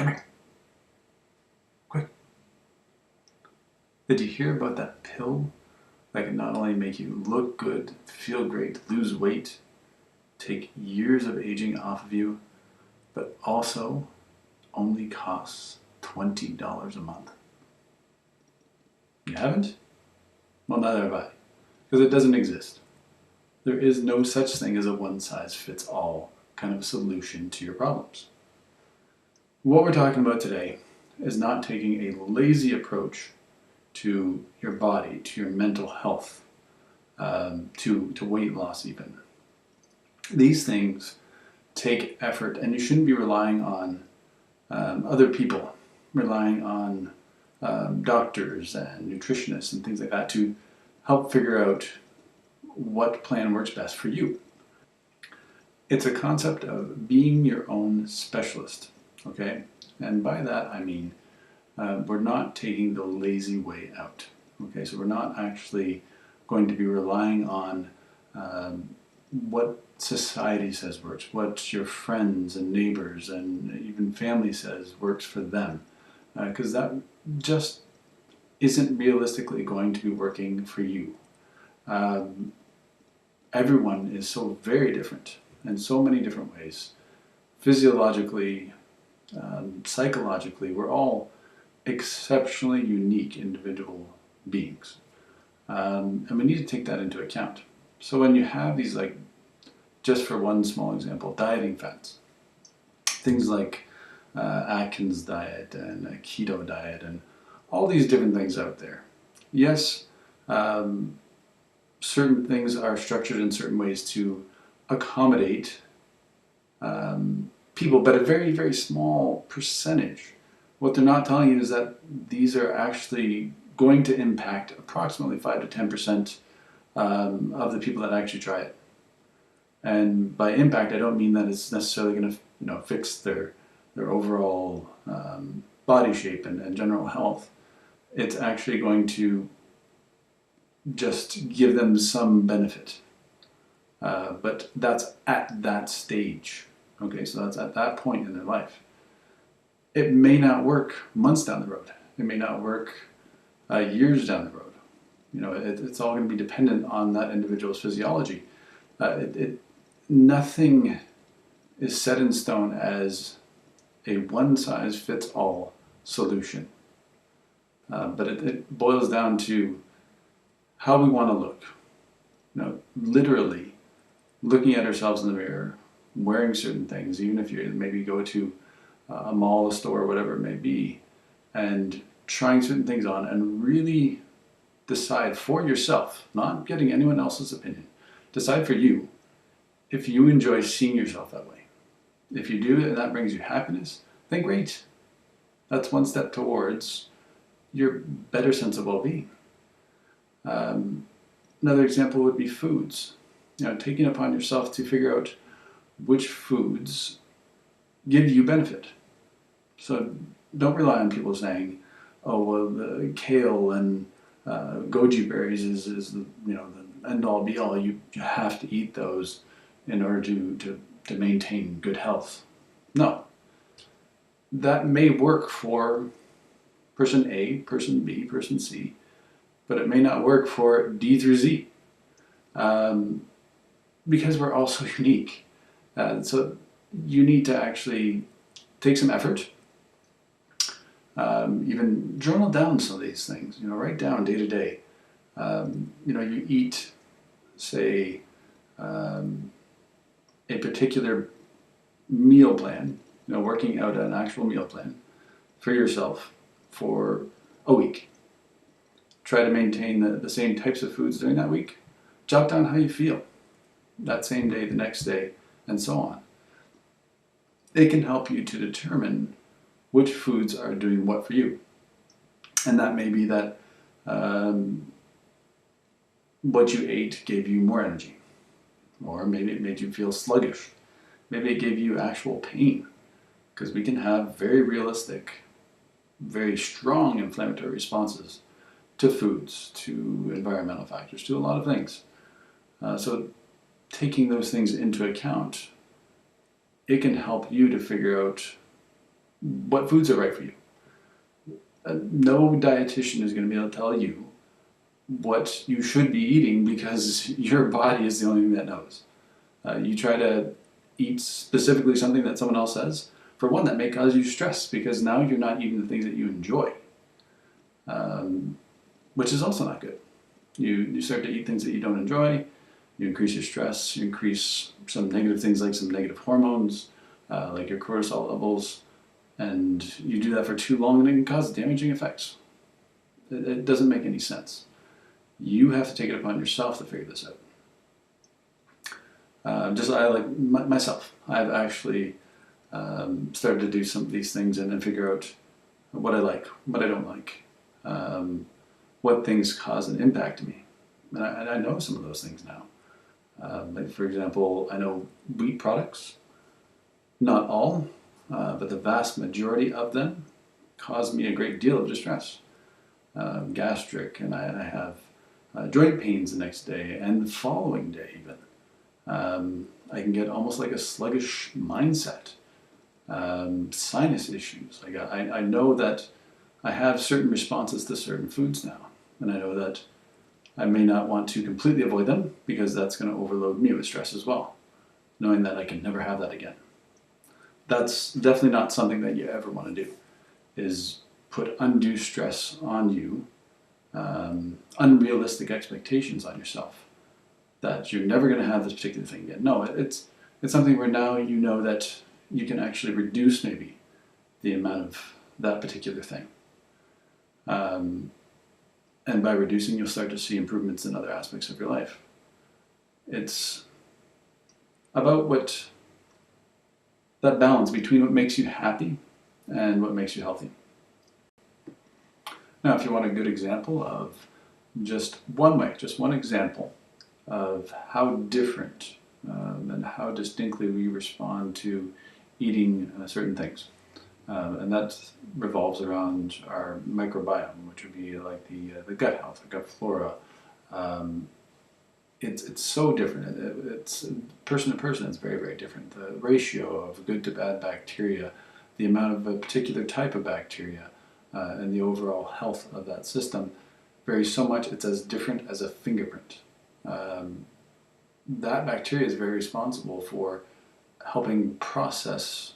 Come here. Quick. Did you hear about that pill that can not only make you look good, feel great, lose weight, take years of aging off of you, but also only costs $20 a month? You haven't? Well, neither have I, because it doesn't exist. There is no such thing as a one-size-fits-all kind of solution to your problems. What we're talking about today is not taking a lazy approach to your body, to your mental health, to weight loss even. These things take effort, and you shouldn't be relying on other people, relying on doctors and nutritionists and things like that to help figure out what plan works best for you. It's a concept of being your own specialist, okay? And by that I mean we're not taking the lazy way out, okay? So we're not actually going to be relying on what society says works, what your friends and neighbors and even family says works for them, because that just isn't realistically going to be working for you. Everyone is so very different in so many different ways. Physiologically, psychologically, we're all exceptionally unique individual beings. And we need to take that into account. So when you have these, like, just for one small example, dieting fads, things like Atkins diet and a keto diet and all these different things out there. Yes, certain things are structured in certain ways to accommodate people, but a very, very small percentage. What they're not telling you is that these are actually going to impact approximately 5 to 10% of the people that actually try it. And by impact, I don't mean that it's necessarily going to fix their overall body shape and general health. It's actually going to just give them some benefit. But that's at that stage. Okay, so that's at that point in their life. It may not work months down the road. It may not work years down the road. It's all going to be dependent on that individual's physiology. Nothing is set in stone as a one-size-fits-all solution. But it boils down to how we want to look. Literally looking at ourselves in the mirror, wearing certain things, even if you maybe go to a mall, a store, whatever it may be, and trying certain things on and really decide for yourself, not getting anyone else's opinion. Decide for you if you enjoy seeing yourself that way. If you do and that brings you happiness, then great. That's one step towards your better sense of well-being. Another example would be foods. Taking it upon yourself to figure out which foods give you benefit. So don't rely on people saying, "Oh, well, the kale and goji berries is the end all be all. You have to eat those in order to maintain good health." No, that may work for person A, person B, person C, but it may not work for D through Z, because we're all so unique. So you need to actually take some effort. Even journal down some of these things. Write down day to day. You eat, say, a particular meal plan. Working out an actual meal plan for yourself for a week. Try to maintain the same types of foods during that week. Jot down how you feel that same day, the next day, and so on. It can help you to determine which foods are doing what for you. And that may be that what you ate gave you more energy. Or maybe it made you feel sluggish. Maybe it gave you actual pain. Because we can have very realistic, very strong inflammatory responses to foods, to environmental factors, to a lot of things. So taking those things into account, it can help you to figure out what foods are right for you. No dietitian is going to be able to tell you what you should be eating because your body is the only thing that knows. You try to eat specifically something that someone else says, for one, that may cause you stress because now you're not eating the things that you enjoy, which is also not good. You start to eat things that you don't enjoy, you increase your stress, you increase some negative things like some negative hormones, like your cortisol levels, and you do that for too long and it can cause damaging effects. It doesn't make any sense. You have to take it upon yourself to figure this out. Just I like myself. I've actually started to do some of these things and then figure out what I like, what I don't like, what things cause an impact to me. And I know some of those things now. Like for example, I know wheat products, not all, but the vast majority of them cause me a great deal of distress. Gastric, and I have joint pains the next day and the following day even. I can get almost like a sluggish mindset, sinus issues. Like I know that I have certain responses to certain foods now, and I know that I may not want to completely avoid them because that's going to overload me with stress as well, knowing that I can never have that again. That's definitely not something that you ever want to do, is put undue stress on you, unrealistic expectations on yourself, that you're never going to have this particular thing again. No, it's something where now you know that you can actually reduce maybe the amount of that particular thing. And by reducing, you'll start to see improvements in other aspects of your life. It's about that balance between what makes you happy and what makes you healthy. Now, if you want a good example of just one example of how different and how distinctly we respond to eating certain things. And that revolves around our microbiome, which would be like the gut health, the gut flora. It's so different. It's person to person, it's very, very different. The ratio of good to bad bacteria, the amount of a particular type of bacteria, and the overall health of that system varies so much, it's as different as a fingerprint. That bacteria is very responsible for helping process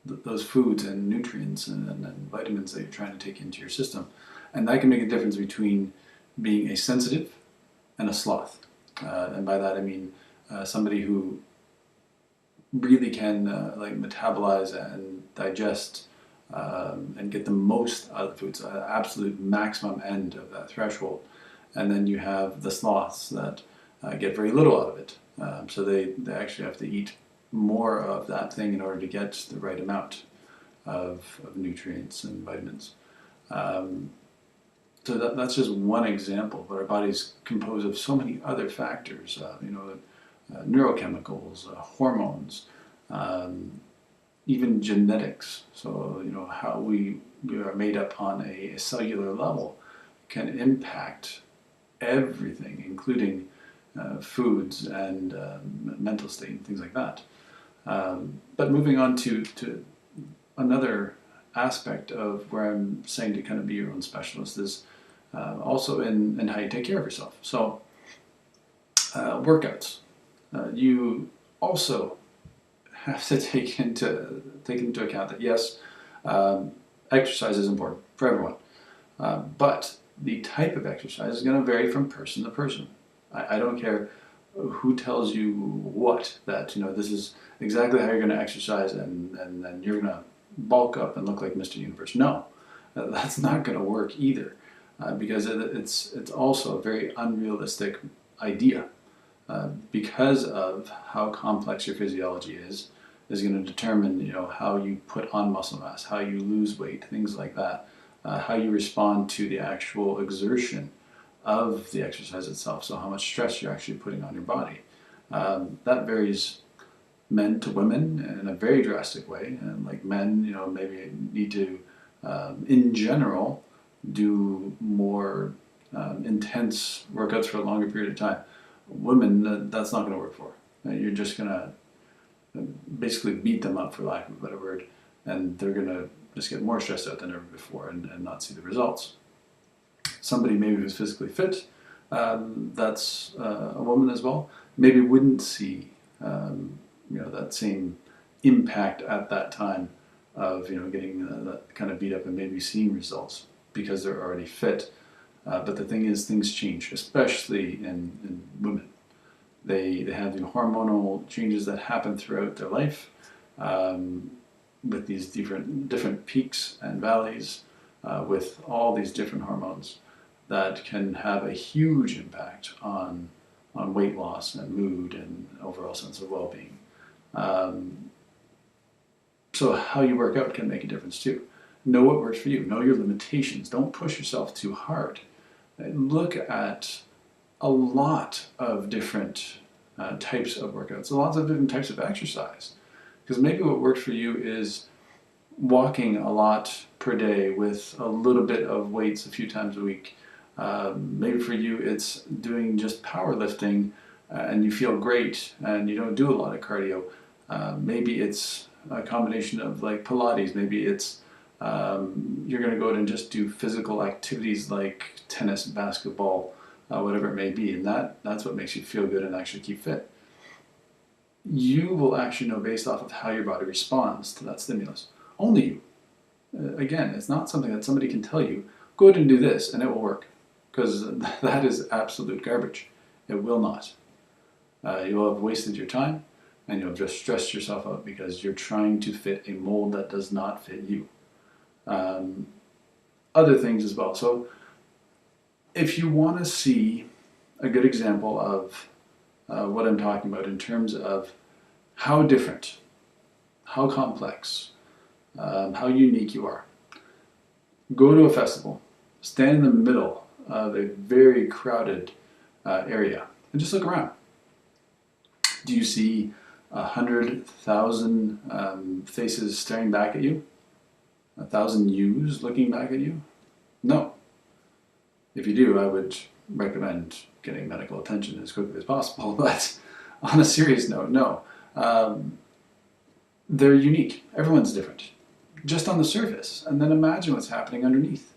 those foods and nutrients and vitamins that you're trying to take into your system. And that can make a difference between being a sensitive and a sloth. And by that I mean somebody who really can like metabolize and digest and get the most out of the foods, absolute maximum end of that threshold. And then you have the sloths that get very little out of it. So they actually have to eat more of that thing in order to get the right amount of nutrients and vitamins. So that's just one example, but our body's composed of so many other factors, neurochemicals, hormones, even genetics. So, how we are made up on a cellular level can impact everything, including foods and mental state and things like that. But moving on to another aspect of where I'm saying to kind of be your own specialist is also in how you take care of yourself. So workouts, you also have to take into account that yes, exercise is important for everyone, but the type of exercise is going to vary from person to person. I don't care who tells you what, that this is exactly how you're going to exercise and then you're going to bulk up and look like Mr. Universe. No, that's not going to work either, because it's also a very unrealistic idea, because of how complex your physiology is going to determine how you put on muscle mass, how you lose weight, things like that, how you respond to the actual exertion of the exercise itself, so how much stress you're actually putting on your body. That varies men to women in a very drastic way, and like men, maybe need to, in general, do more intense workouts for a longer period of time. Women, that's not going to work for. You're just going to basically beat them up, for lack of a better word, and they're going to just get more stressed out than ever before and not see the results. Somebody maybe who's physically fit, that's a woman as well, maybe wouldn't see that same impact at that time of getting that kind of beat up and maybe seeing results because they're already fit. But the thing is, things change, especially in women. They have the hormonal changes that happen throughout their life, with these different peaks and valleys, with all these different hormones that can have a huge impact on weight loss and mood and overall sense of well-being. So how you work out can make a difference too. Know what works for you. Know your limitations. Don't push yourself too hard. Look at a lot of different types of workouts, lots of different types of exercise. Because maybe what works for you is walking a lot per day with a little bit of weights a few times a week. Maybe for you it's doing just powerlifting and you feel great and you don't do a lot of cardio. Maybe it's a combination of like Pilates. Maybe it's you're going to go out and just do physical activities like tennis, basketball, whatever it may be, and that's what makes you feel good and actually keep fit. You will actually know based off of how your body responds to that stimulus. Only you. Again, it's not something that somebody can tell you, go ahead and do this and it will work, because that is absolute garbage. It will not. You'll have wasted your time and you'll just stress yourself out because you're trying to fit a mold that does not fit you. Other things as well. So if you want to see a good example of what I'm talking about in terms of how different, how complex, how unique you are, go to a festival, stand in the middle of a very crowded area and just look around. Do you see 100,000 faces staring back at you? 1,000 yous looking back at you? No. If you do, I would recommend getting medical attention as quickly as possible. But on a serious note, no. They're unique. Everyone's different. Just on the surface. And then imagine what's happening underneath.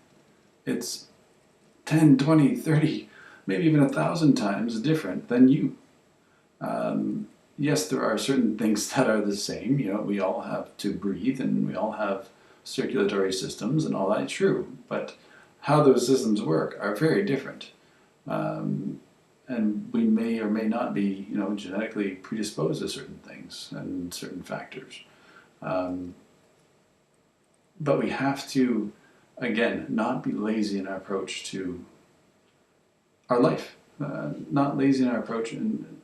It's 10, 20, 30, maybe even 1,000 times different than you. Yes, there are certain things that are the same. We all have to breathe and we all have circulatory systems and all that, true. But how those systems work are very different. And we may or may not be, genetically predisposed to certain things and certain factors. But we have to, again, not be lazy in our approach to our life, not lazy in our approach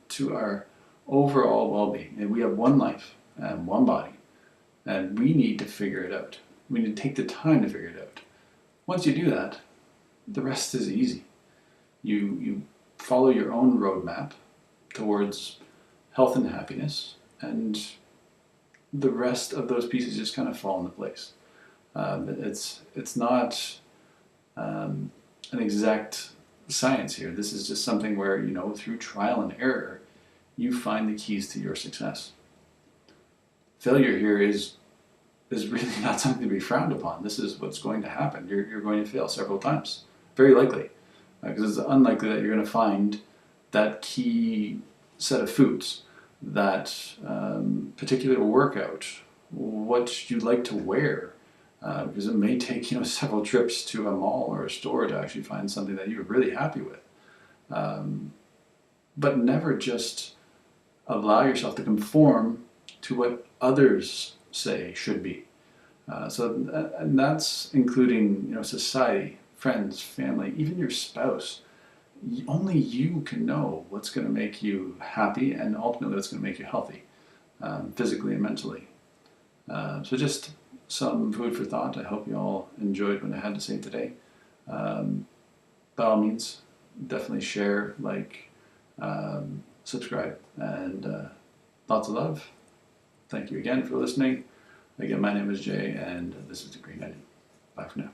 to our overall well-being. And we have one life and one body, and we need to figure it out. We need to take the time to figure it out. Once you do that, the rest is easy. You follow your own roadmap towards health and happiness, and the rest of those pieces just kind of fall into place. It's not an exact science here. This is just something where, through trial and error, you find the keys to your success. Failure here is really not something to be frowned upon. This is what's going to happen. You're going to fail several times. Very likely. Because it's unlikely that you're going to find that key set of foods, that particular workout, what you like to wear. Because it may take several trips to a mall or a store to actually find something that you're really happy with. But never just allow yourself to conform to what others say should be. And that's including society, friends, family, even your spouse. Only you can know what's going to make you happy and ultimately what's going to make you healthy, physically and mentally. So just some food for thought. I hope you all enjoyed what I had to say today. By all means, definitely share, like, subscribe, and lots of love. Thank you again for listening. Again, my name is Jay, and this is The Green Onion. Bye for now.